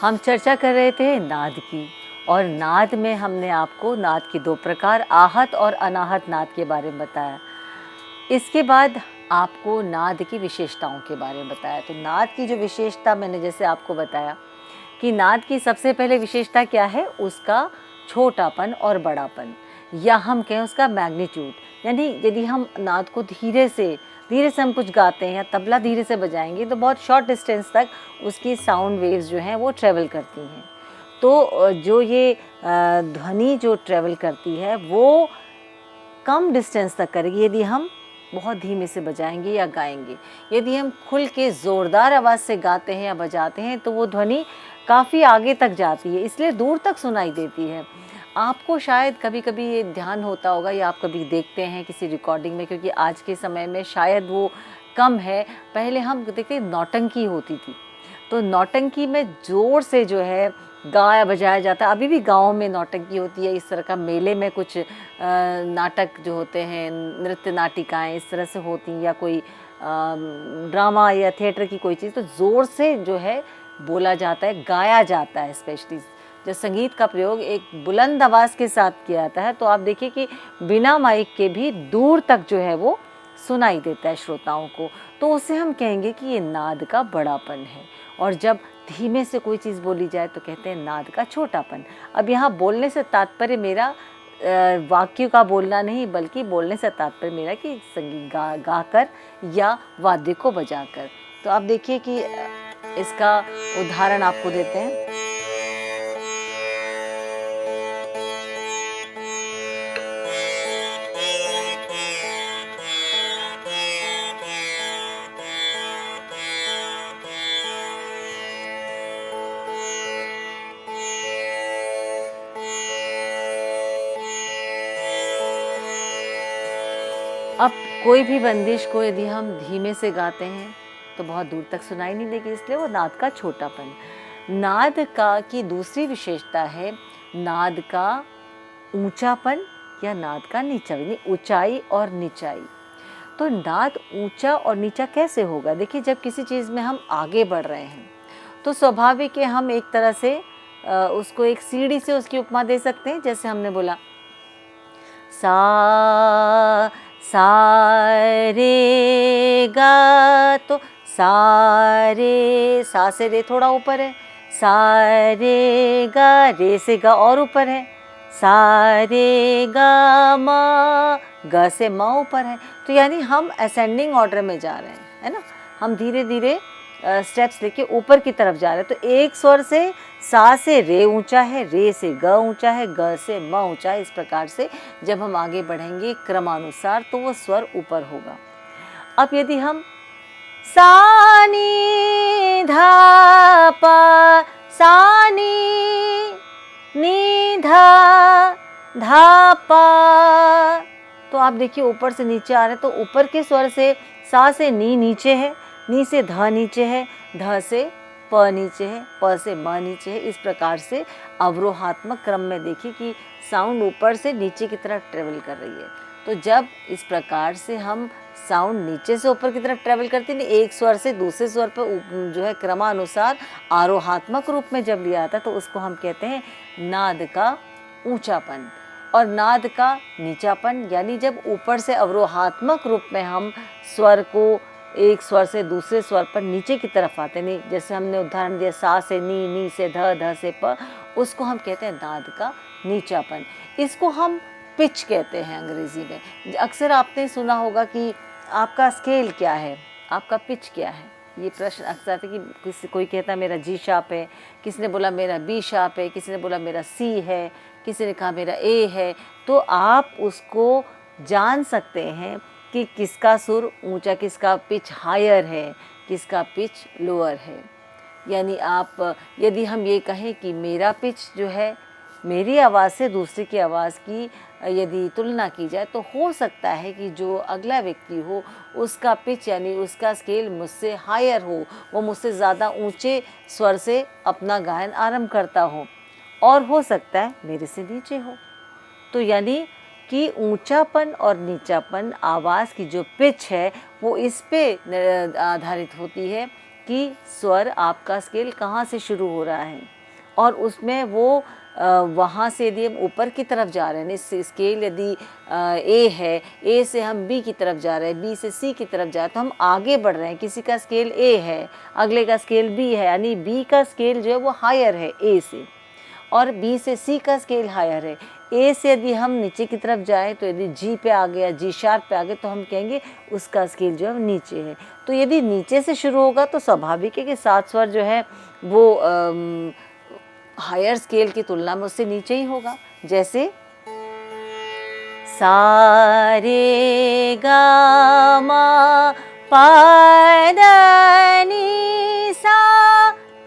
हम चर्चा कर रहे थे नाद की, और नाद में हमने आपको नाद के दो प्रकार आहत और अनाहत नाद के बारे में बताया। इसके बाद आपको नाद की विशेषताओं के बारे में बताया। तो नाद की जो विशेषता मैंने जैसे आपको बताया कि नाद की सबसे पहले विशेषता क्या है, उसका छोटापन और बड़ापन, या हम कहें उसका मैग्नीट्यूड। यानी यदि हम नाद को धीरे से हम कुछ गाते हैं या तबला धीरे से बजाएंगे तो बहुत शॉर्ट डिस्टेंस तक उसकी साउंड वेव्स जो हैं वो ट्रेवल करती हैं। तो जो ये ध्वनि जो ट्रेवल करती है वो कम डिस्टेंस तक करेगी यदि हम बहुत धीमे से बजाएंगे या गाएंगे। यदि हम खुल के ज़ोरदार आवाज़ से गाते हैं या बजाते हैं तो वो ध्वनि काफ़ी आगे तक जाती है, इसलिए दूर तक सुनाई देती है। आपको शायद कभी कभी ये ध्यान होता होगा या आप कभी देखते हैं किसी रिकॉर्डिंग में, क्योंकि आज के समय में शायद वो कम है। पहले हम देखते नौटंकी होती थी, तो नौटंकी में ज़ोर से जो है गाया बजाया जाता है। अभी भी गाँव में नौटंकी होती है, इस तरह का मेले में कुछ नाटक जो होते हैं, नृत्य नाटिकाएँ इस तरह से होती हैं, या कोई ड्रामा या थिएटर की कोई चीज़, तो ज़ोर से जो है बोला जाता है, गाया जाता है। स्पेशली जब संगीत का प्रयोग एक बुलंद आवाज़ के साथ किया जाता है तो आप देखिए कि बिना माइक के भी दूर तक जो है वो सुनाई देता है श्रोताओं को। तो उसे हम कहेंगे कि ये नाद का बड़ापन है। और जब धीमे से कोई चीज़ बोली जाए तो कहते हैं नाद का छोटापन। अब यहाँ बोलने से तात्पर्य मेरा वाक्य का बोलना नहीं, बल्कि बोलने से तात्पर्य मेरा कि संगीत गाकर या वाद्य को बजाकर। तो आप देखिए कि इसका उदाहरण आपको देते हैं। अब कोई भी बंदिश को यदि हम धीमे से गाते हैं तो बहुत दूर तक सुनाई नहीं देगी, इसलिए वो नाद का छोटापन। नाद का की दूसरी विशेषता है नाद का ऊंचापन या नाद का नीचा, यानी ऊंचाई और नीचाई। तो नाद ऊंचा और नीचा कैसे होगा? देखिए, जब किसी चीज़ में हम आगे बढ़ रहे हैं तो स्वाभाविक है हम एक तरह से उसको एक सीढ़ी से उसकी उपमा दे सकते हैं। जैसे हमने बोला सा रे गा, तो सारे सा से रे थोड़ा ऊपर है, सारे गा रे से गा और ऊपर है, सारे गा मा गा से मा ऊपर है। तो यानी हम असेंडिंग ऑर्डर में जा रहे हैं, है ना। हम धीरे धीरे स्टेप्स लेके ऊपर की तरफ जा रहे हैं। तो एक स्वर से सा से रे ऊंचा है, रे से ग ऊंचा है, ग से म ऊंचा है। इस प्रकार से जब हम आगे बढ़ेंगे क्रमानुसार तो वो स्वर ऊपर होगा। अब यदि हम सा नी धा पा, सा नी धा पा, तो आप देखिए ऊपर से नीचे आ रहे हैं। तो ऊपर के स्वर से सा से नी नीचे है, नी से ध नीचे है, ध से प नीचे है, प से म नीचे है। इस प्रकार से अवरोहात्मक क्रम में देखिए कि साउंड ऊपर से नीचे की तरफ ट्रेवल कर रही है। तो जब इस प्रकार से हम साउंड नीचे से ऊपर की तरफ ट्रेवल करती है, एक स्वर से दूसरे स्वर पर जो है क्रमानुसार आरोहात्मक रूप में जब लिया जाता है तो उसको हम कहते हैं नाद का ऊंचापन और नाद का नीचापन। यानी जब ऊपर से अवरोहात्मक रूप में हम स्वर को एक स्वर से दूसरे स्वर पर नीचे की तरफ आते नहीं, जैसे हमने उदाहरण दिया सा से नी, नी से ध, ध से प, उसको हम कहते हैं नाद का नीचापन। इसको हम पिच कहते हैं अंग्रेजी में। अक्सर आपने सुना होगा कि आपका स्केल क्या है, आपका पिच क्या है। ये प्रश्न अक्सर आते कि किसी कोई कहता मेरा जी शार्प है, किसी ने बोला मेरा बी शार्प है, किसी ने बोला मेरा सी है, किसी ने कहा मेरा ए है। तो आप उसको जान सकते हैं कि किसका सुर ऊंचा, किसका पिच हायर है, किसका पिच लोअर है। यानी आप यदि हम ये कहें कि मेरा पिच जो है, मेरी आवाज़ से दूसरे की आवाज़ की यदि तुलना की जाए तो हो सकता है कि जो अगला व्यक्ति हो उसका पिच यानी उसका स्केल मुझसे हायर हो, वो मुझसे ज़्यादा ऊंचे स्वर से अपना गायन आरंभ करता हो, और हो सकता है मेरे से नीचे हो। तो यानी कि ऊंचापन और नीचापन आवाज़ की जो पिच है वो इस पे आधारित होती है कि स्वर आपका स्केल कहाँ से शुरू हो रहा है। और उसमें वो वहाँ से यदि हम ऊपर की तरफ जा रहे हैं, इस स्केल यदि ए है, ए से हम बी की तरफ जा रहे हैं, बी से सी की तरफ जा रहे हैं, तो हम आगे बढ़ रहे हैं। किसी का स्केल ए है, अगले का स्केल बी है, यानी बी का स्केल जो है वो हायर है ए से, और बी से सी का स्केल हायर है। ए से यदि हम नीचे की तरफ जाएं, तो यदि जी पे आ गया, जी शार्प पे आ गए, तो हम कहेंगे उसका स्केल जो है नीचे है। तो यदि नीचे से शुरू होगा तो स्वाभाविक है कि 7 स्वर जो है वो हायर स्केल की तुलना में उससे नीचे ही होगा। जैसे सा रे गा मा पा धा नी सा,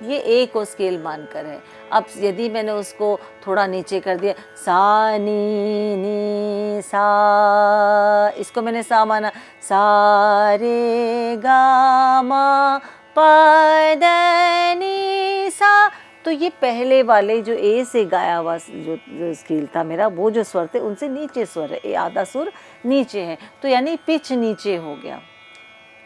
ये ए को स्केल मानकर है। अब यदि मैंने उसको थोड़ा नीचे कर दिया, सा नी सा, इसको मैंने सा माना, सा रे गा मा पा धा नी सा, तो ये पहले वाले जो ए से गाया हुआ जो स्केल था मेरा, वो जो स्वर थे उनसे नीचे स्वर है, ए आधा सुर नीचे है, तो यानी पिच नीचे हो गया।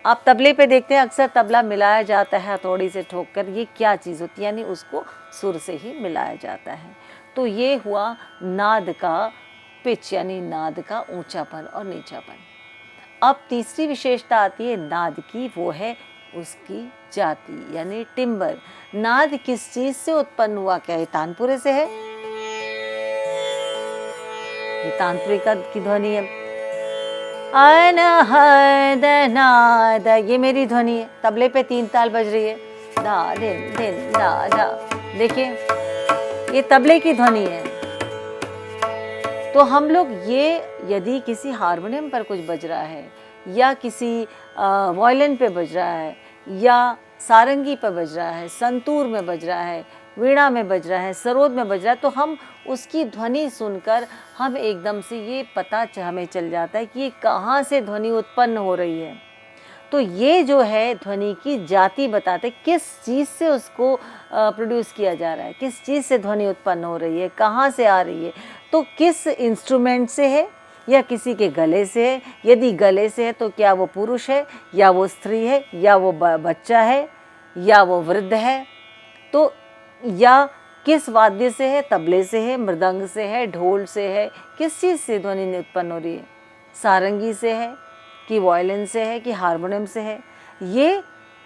आप तबले पे देखते हैं अक्सर तबला मिलाया जाता है हथौड़ी से ठोककर, ये क्या चीज़ होती है, यानी उसको सुर से ही मिलाया जाता है। तो ये हुआ नाद का पिच, यानी नाद का ऊंचापन और नीचापन। अब तीसरी विशेषता आती है नाद की, वो है उसकी जाति यानी टिम्बर। नाद किस चीज से उत्पन्न हुआ? क्या ये तानपुरे से है? ये तानपुरे की ध्वनि है। अनहद नाद, ये मेरी ध्वनि है। तबले पे 3 ताल बज रही है, दा दिन दिन दा दा। देखिए ये तबले की ध्वनि है। तो हम लोग ये यदि किसी हारमोनियम पर कुछ बज रहा है, या किसी वायलिन पे बज रहा है, या सारंगी पे बज रहा है, संतूर में बज रहा है, वीणा में बज रहा है, सरोद में बज रहा है, तो हम उसकी ध्वनि सुनकर हम एकदम से ये पता हमें चल जाता है कि ये कहाँ से ध्वनि उत्पन्न हो रही है। तो ये जो है ध्वनि की जाति बताते किस चीज़ से उसको प्रोड्यूस किया जा रहा है, किस चीज़ से ध्वनि उत्पन्न हो रही है, कहाँ से आ रही है, तो किस इंस्ट्रूमेंट से है, या किसी के गले से है। यदि गले से है तो क्या वो पुरुष है, या वो स्त्री है, या वो बच्चा है, या वो वृद्ध है, तो या किस वाद्य से है, तबले से है, मृदंग से है, ढोल से है, किस चीज़ से ध्वनि उत्पन्न हो रही है, सारंगी से है कि वायलिन से है कि हारमोनियम से है। ये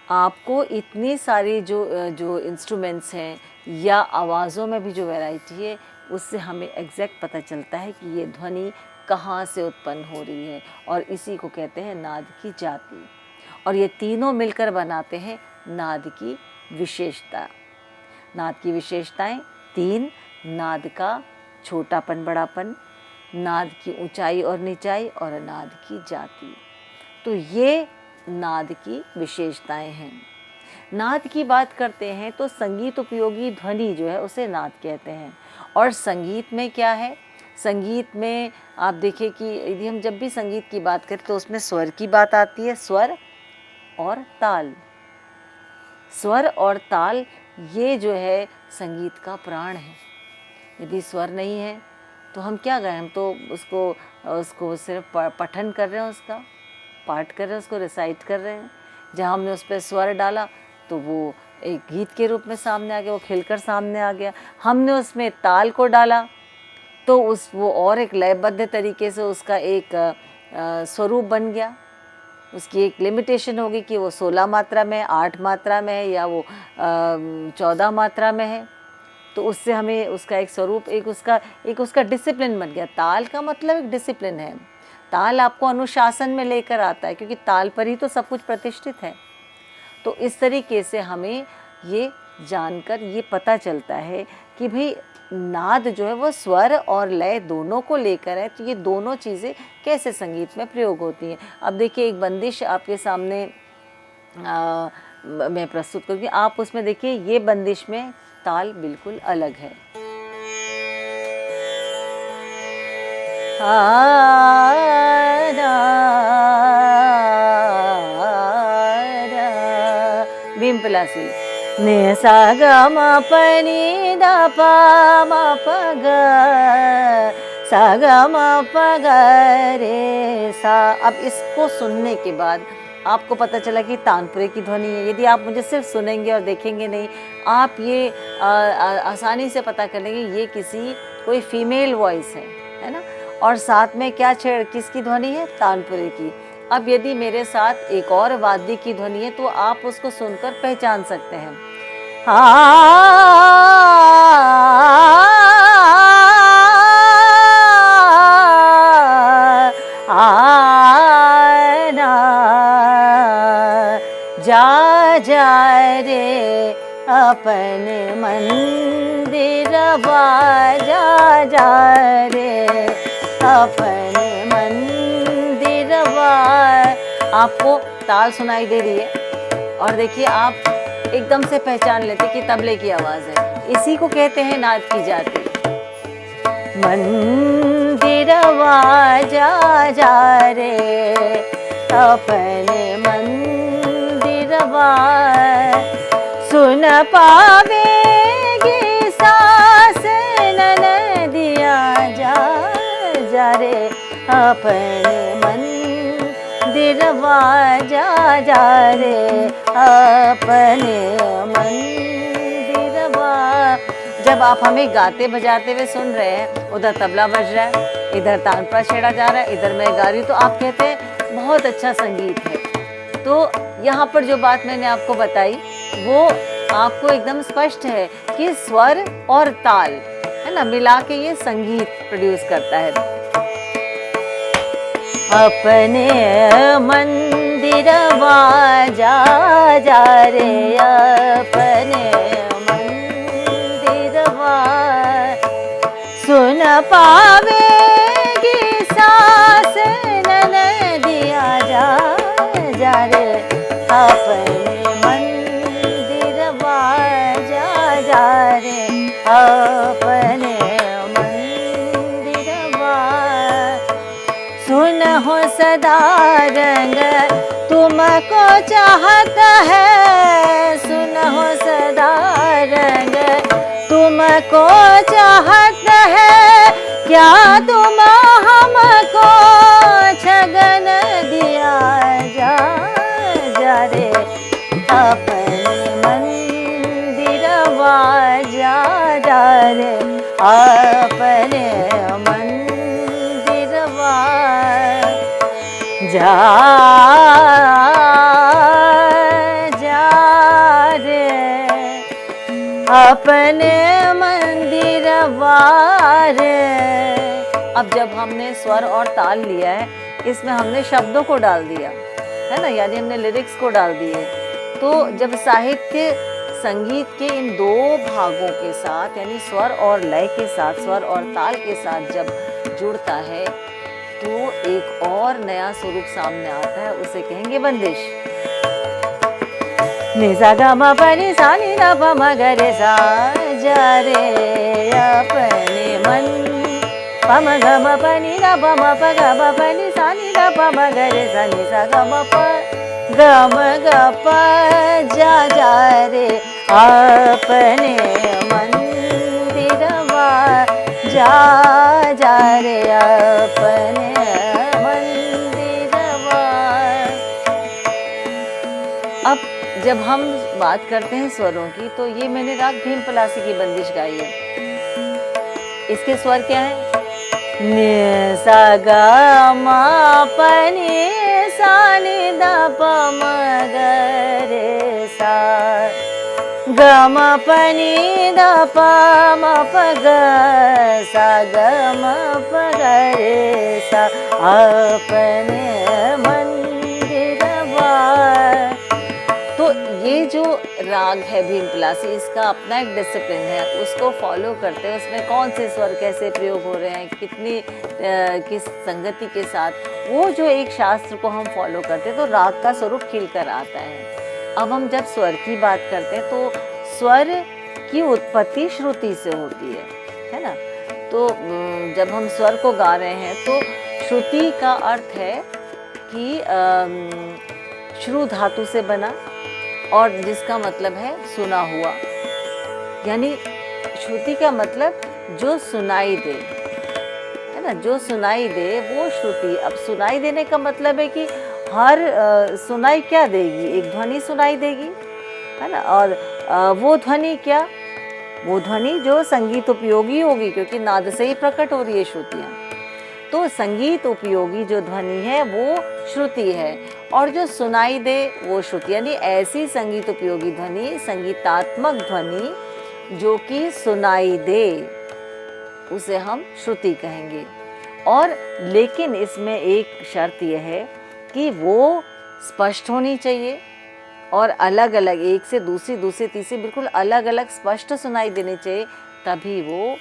आपको इतनी सारी जो इंस्ट्रूमेंट्स हैं या आवाज़ों में भी जो वैरायटी है, उससे हमें एग्जैक्ट पता चलता है कि ये ध्वनि कहाँ से उत्पन्न हो रही है, और इसी को कहते हैं नाद की जाति। और ये तीनों मिलकर बनाते हैं नाद की विशेषता। नाद की विशेषताएं 3: नाद का छोटापन बड़ापन, नाद की ऊंचाई और निचाई, और नाद की जाति। तो ये नाद की विशेषताएं हैं। नाद की बात करते हैं तो संगीत उपयोगी ध्वनि जो है उसे नाद कहते हैं। और संगीत में क्या है? संगीत में आप देखिए कि यदि हम जब भी संगीत की बात करें तो उसमें स्वर की बात आती है, स्वर और ताल। स्वर और ताल ये जो है संगीत का प्राण है। यदि स्वर नहीं है तो हम क्या गाएं? हम तो उसको सिर्फ पठन कर रहे हैं, उसका पाठ कर रहे हैं, उसको रिसाइट कर रहे हैं। जहाँ हमने उस पर स्वर डाला तो वो एक गीत के रूप में सामने आ गया, वो खिलकर सामने आ गया। हमने उसमें ताल को डाला तो वो और एक लयबद्ध तरीके से उसका एक स्वरूप बन गया। उसकी एक लिमिटेशन होगी कि वो 16 मात्रा में, 8 मात्रा में है, या वो 14 मात्रा में है। तो उससे हमें उसका एक स्वरूप, एक उसका डिसिप्लिन बन गया। ताल का मतलब एक डिसिप्लिन है। ताल आपको अनुशासन में लेकर आता है, क्योंकि ताल पर ही तो सब कुछ प्रतिष्ठित है। तो इस तरीके से हमें ये जानकर ये पता चलता है कि भाई नाद जो है वो स्वर और लय दोनों को लेकर है। तो ये दोनों चीज़ें कैसे संगीत में प्रयोग होती हैं। अब देखिए एक बंदिश आपके सामने मैं प्रस्तुत करूँगी, आप उसमें देखिए ये बंदिश में ताल बिल्कुल अलग है। भीम पलासी ने सा ग म प नि द प म प ग सा ग म प ग रे सा। अब इसको सुनने के बाद आपको पता चला कि तानपुरे की ध्वनि है। यदि आप मुझे सिर्फ सुनेंगे और देखेंगे नहीं, आप ये आसानी से पता कर लेंगे ये कोई फीमेल वॉइस है ना। और साथ में क्या किसकी ध्वनि है? तानपुरे की। अब यदि मेरे साथ एक और वाद्य की ध्वनि है तो आप उसको सुनकर पहचान सकते हैं। जा जा रे अपने मंदिरवा, जा जा रे अपने मंदिरवा। आपको ताल सुनाई दे रही है और देखिए आप एकदम से पहचान लेते कि तबले की आवाज़ है। इसी को कहते हैं नाद की जाति। मंदिरवा जा जा रे अपने मंदिरवा, सुन पावेगी सास ननदिया, जा जा रे अपने मंदिरवा, जा जा रे अपने मंदिरवा। जब आप हमें गाते बजाते हुए सुन रहे हैं, उधर तबला बज रहा है, इधर तानपुरा छेड़ा जा रहा है, इधर मैं गा रही हूँ, तो आप कहते हैं बहुत अच्छा संगीत है। तो यहाँ पर जो बात मैंने आपको बताई वो आपको एकदम स्पष्ट है कि स्वर और ताल है ना मिला के ये संगीत प्रोड्यूस करता है। अपने मंदिरवा जा जा रे अपने मंदिरवा, सुन पावेगी सास ननदिया, जा जा रे अपने मंदिरवा, जा जा रे अपने मंदिरवा। सुन हो सदा रंग तुमको चाहत है, सुन हो सदा रंग तुमको चाहत है, क्या तुम हमको छगन दिया, जा जा रे अपने मंदिरवा, जा जा रे अपने मंदिरवा, जा जा रे अपने मंदिरवा रे। अब जब हमने स्वर और ताल लिया है, इसमें हमने शब्दों को डाल दिया है ना, यानी हमने लिरिक्स को डाल दिए। तो जब साहित्य संगीत के इन दो भागों के साथ यानी स्वर और लय के साथ, स्वर और ताल के साथ जब जुड़ता है तो एक और नया स्वरूप सामने आता है, उसे कहेंगे बंदिश। नि सा ग म प नि सा नि ध प म ग रे सा, जा रे अपने मन, प म ग म प नि ध प म प ग म प नि सा नि ध प म ग रे सा, नि सा ग म प ग म ग प, जा जा रे अपने मंदिरवा, जा जा रे अपने मंदिरवा। अब जब हम बात करते हैं स्वरों की, तो ये मैंने राग भीम पलासी की बंदिश गाई है। इसके स्वर क्या है? नि सा ग म प नि सा नि ध प म ग रे सा, ग म प नि ध प म प ग सा, ग म प ग रे सा अपने मंदिरवा। तो ये जो राग है भीम पलासी, इसका अपना एक डिसिप्लिन है, उसको फॉलो करते हैं। उसमें कौन से स्वर कैसे प्रयोग हो रहे हैं, कितनी किस संगति के साथ, वो जो एक शास्त्र को हम फॉलो करते हैं तो राग का स्वरूप खिलकर आता है। अब हम जब स्वर की बात करते हैं तो स्वर की उत्पत्ति श्रुति से होती है ना। तो जब हम स्वर को गा रहे हैं तो श्रुति का अर्थ है कि श्रु धातु से बना और जिसका मतलब है सुना हुआ, यानी श्रुति का मतलब जो सुनाई दे है ना, जो सुनाई दे वो श्रुति। अब सुनाई देने का मतलब है कि हर सुनाई क्या देगी, एक ध्वनि सुनाई देगी, है ना। और वो ध्वनि क्या, वो ध्वनि जो संगीत उपयोगी होगी, क्योंकि नाद से ही प्रकट हो रही है श्रुतियाँ। तो संगीत उपयोगी जो ध्वनि है वो श्रुति है, और जो सुनाई दे वो श्रुति। यानी ऐसी संगीत उपयोगी ध्वनि, संगीतात्मक ध्वनि जो कि सुनाई दे, उसे हम श्रुति कहेंगे। और लेकिन इसमें एक शर्त यह है कि वो स्पष्ट होनी चाहिए और अलग अलग, एक से दूसरी, दूसरी तीसरी बिल्कुल अलग अलग स्पष्ट सुनाई देनी चाहिए, तभी वो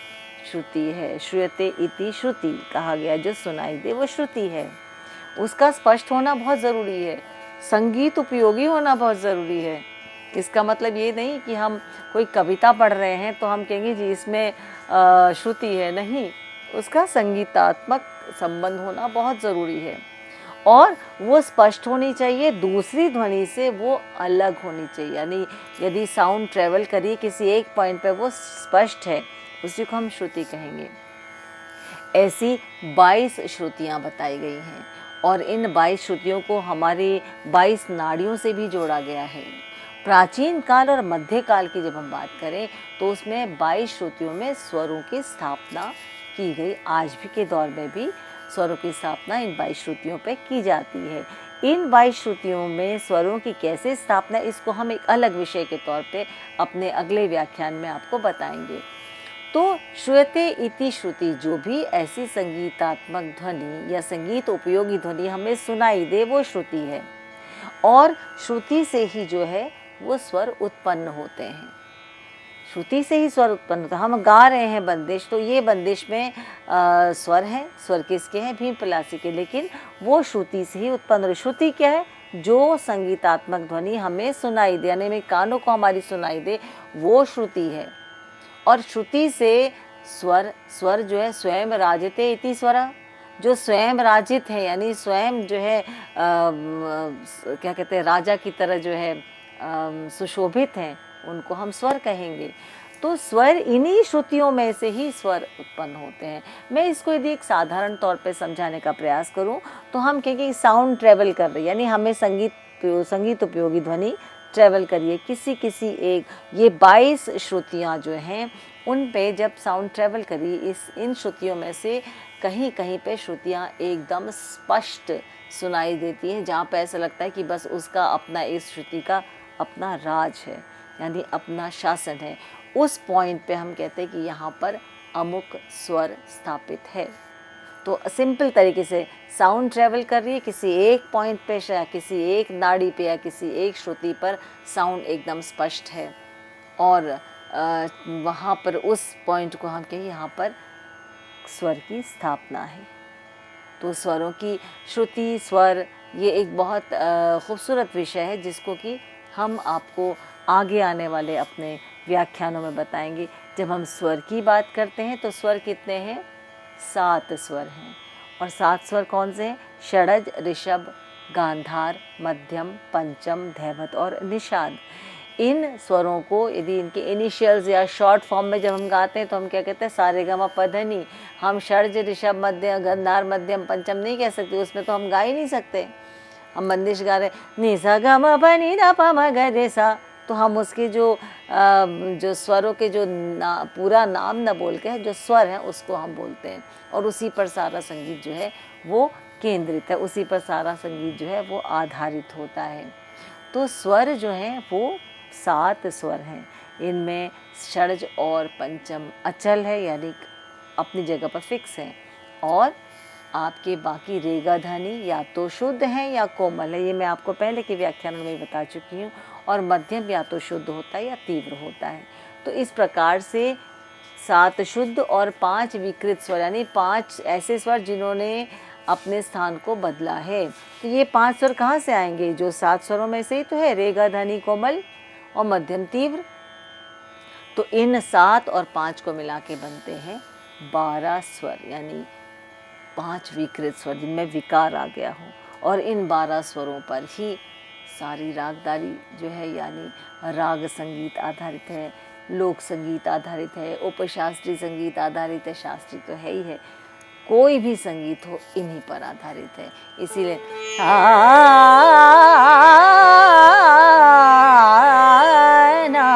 श्रुति है। श्रूयते इति श्रुति कहा गया, जो सुनाई दे वो श्रुति है। उसका स्पष्ट होना बहुत ज़रूरी है, संगीत उपयोगी होना बहुत ज़रूरी है। इसका मतलब ये नहीं कि हम कोई कविता पढ़ रहे हैं तो हम कहेंगे जी इसमें श्रुति है, नहीं, उसका संगीतात्मक संबंध होना बहुत ज़रूरी है। और वो स्पष्ट होनी चाहिए, दूसरी ध्वनि से वो अलग होनी चाहिए। यानी यदि साउंड ट्रेवल करी किसी एक पॉइंट पे, वो स्पष्ट है, उसी को हम श्रुति कहेंगे। ऐसी 22 श्रुतियाँ बताई गई हैं, और इन 22 श्रुतियों को हमारे 22 नाड़ियों से भी जोड़ा गया है। प्राचीन काल और मध्य काल की जब हम बात करें तो उसमें 22 श्रुतियों में स्वरों की स्थापना की गई। आज भी के दौर में भी स्वरों की स्थापना इन 22 श्रुतियों पे की जाती है। इन 22 श्रुतियों में स्वरों की कैसे स्थापना, इसको हम एक अलग विषय के तौर पे अपने अगले व्याख्यान में आपको बताएंगे। तो श्रूयते इति श्रुति, जो भी ऐसी संगीतात्मक ध्वनि या संगीत उपयोगी ध्वनि हमें सुनाई दे, वो श्रुति है। और श्रुति से ही जो है वो स्वर उत्पन्न होते हैं, श्रुति से ही स्वर उत्पन्न होता है। हम गा रहे हैं बंदिश, तो ये बंदिश में स्वर हैं, स्वर किसके हैं, भीम पलासी के, लेकिन वो श्रुति से ही उत्पन्न हो। श्रुति क्या है, जो संगीतात्मक ध्वनि हमें सुनाई दे, यानी कानों को हमारी सुनाई दे, वो श्रुति है। और श्रुति से स्वर जो है स्वयं राजते इति स्वरा, जो स्वयं राजित है, यानी स्वयं जो है क्या कहते हैं, राजा की तरह जो है सुशोभित हैं, उनको हम स्वर कहेंगे। तो स्वर, इन्हीं श्रुतियों में से ही स्वर उत्पन्न होते हैं। मैं इसको यदि एक साधारण तौर पे समझाने का प्रयास करूं तो हम कहेंगे कि साउंड ट्रेवल कर रही है, यानी हमें संगीत उपयोगी ध्वनि ट्रेवल करिए किसी एक, ये 22 श्रुतियाँ जो हैं उन पे जब साउंड ट्रेवल करी, इन श्रुतियों में से कहीं कहीं पे श्रुतियाँ एकदम स्पष्ट सुनाई देती हैं, जहाँ पे ऐसा लगता है कि बस उसका अपना, इस श्रुति का अपना राज है, यानी अपना शासन है। उस पॉइंट पे हम कहते हैं कि यहाँ पर अमुक स्वर स्थापित है। तो सिंपल तरीके से साउंड ट्रेवल कर रही है किसी एक पॉइंट पे, या किसी एक नाड़ी पे, या किसी एक श्रुति पर साउंड एकदम स्पष्ट है, और वहाँ पर उस पॉइंट को हम कहें यहाँ पर स्वर की स्थापना है। तो स्वरों की श्रुति, स्वर, ये एक बहुत खूबसूरत विषय है जिसको कि हम आपको आगे आने वाले अपने व्याख्यानों में बताएंगे। जब हम स्वर की बात करते हैं तो स्वर कितने हैं, 7 स्वर हैं। और 7 स्वर कौन से हैं, षडज, ऋषभ, गांधार, मध्यम, पंचम, धैवत और निषाद। इन स्वरों को यदि इनके इनिशियल्स या शॉर्ट फॉर्म में जब हम गाते हैं तो हम क्या कहते हैं, सारेगामा पधनी। हम षडज, ऋषभ, मध्य, गांधार, मध्यम, पंचम नहीं कह सकते, उसमें तो हम गा ही नहीं सकते। हम बंदिश गा रहे नि सा ग म प नि ध प म ग रे सा, तो हम उसके जो स्वरों के जो पूरा नाम न बोल के जो स्वर हैं उसको हम बोलते हैं, और उसी पर सारा संगीत जो है वो केंद्रित है, उसी पर सारा संगीत जो है वो आधारित होता है। तो स्वर जो हैं वो 7 स्वर हैं। इनमें षडज और पंचम अचल है, यानी अपनी जगह पर फिक्स है, और आपके बाकी रेगा ध्वनि या तो शुद्ध है या कोमल है, ये मैं आपको पहले के व्याख्यान में बता चुकी हूँ। और मध्यम या तो शुद्ध होता है या तीव्र होता है। तो इस प्रकार से 7 शुद्ध और 5 विकृत स्वर, यानी 5 ऐसे स्वर जिन्होंने अपने स्थान को बदला है। तो ये 5 स्वर कहाँ से आएंगे, जो 7 स्वरों में से ही तो है, रेगा, ध्वनि, कोमल और मध्यम, तीव्र। तो इन 7 और 5 को मिला के बनते हैं 12 स्वर, यानी 5 विकृत स्वर जिनमें विकार आ गया हो। और इन 12 स्वरों पर ही सारी रागदारी जो है, यानी राग संगीत आधारित है, लोक संगीत आधारित है, उपशास्त्रीय संगीत आधारित है, शास्त्रीय तो है ही है, कोई भी संगीत हो इन्हीं पर आधारित है। इसीलिए ना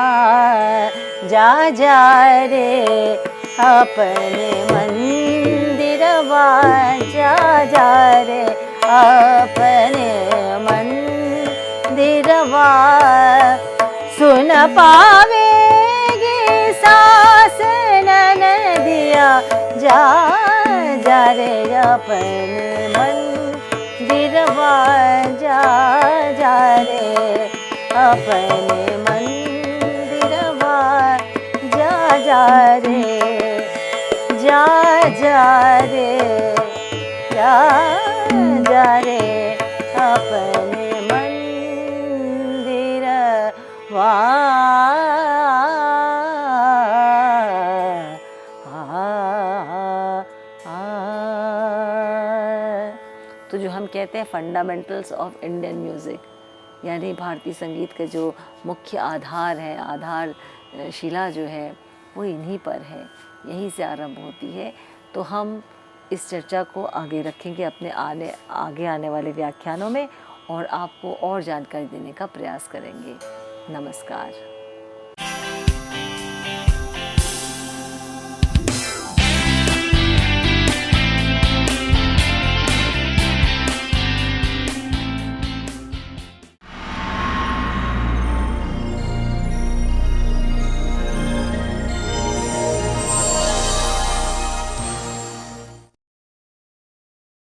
जा जा रे अपने मंदिरवा, जा जा रे अपने मंदिरवा, सुन पावेगी सास ननदिया, जा जा रे अपने मंदिरवा, जा जा रे अपने मंदिरवा, जा जा रे, जा जा रे, जा जा रे अपने मंदिरवा। तो जो हम कहते हैं फंडामेंटल्स ऑफ इंडियन म्यूज़िक, यानी भारतीय संगीत के जो मुख्य आधार है, आधार शिला जो है वो इन्हीं पर है, यहीं से आरंभ होती है। तो हम इस चर्चा को आगे रखेंगे अपने आगे आने वाले व्याख्यानों में और आपको और जानकारी देने का प्रयास करेंगे। नमस्कार।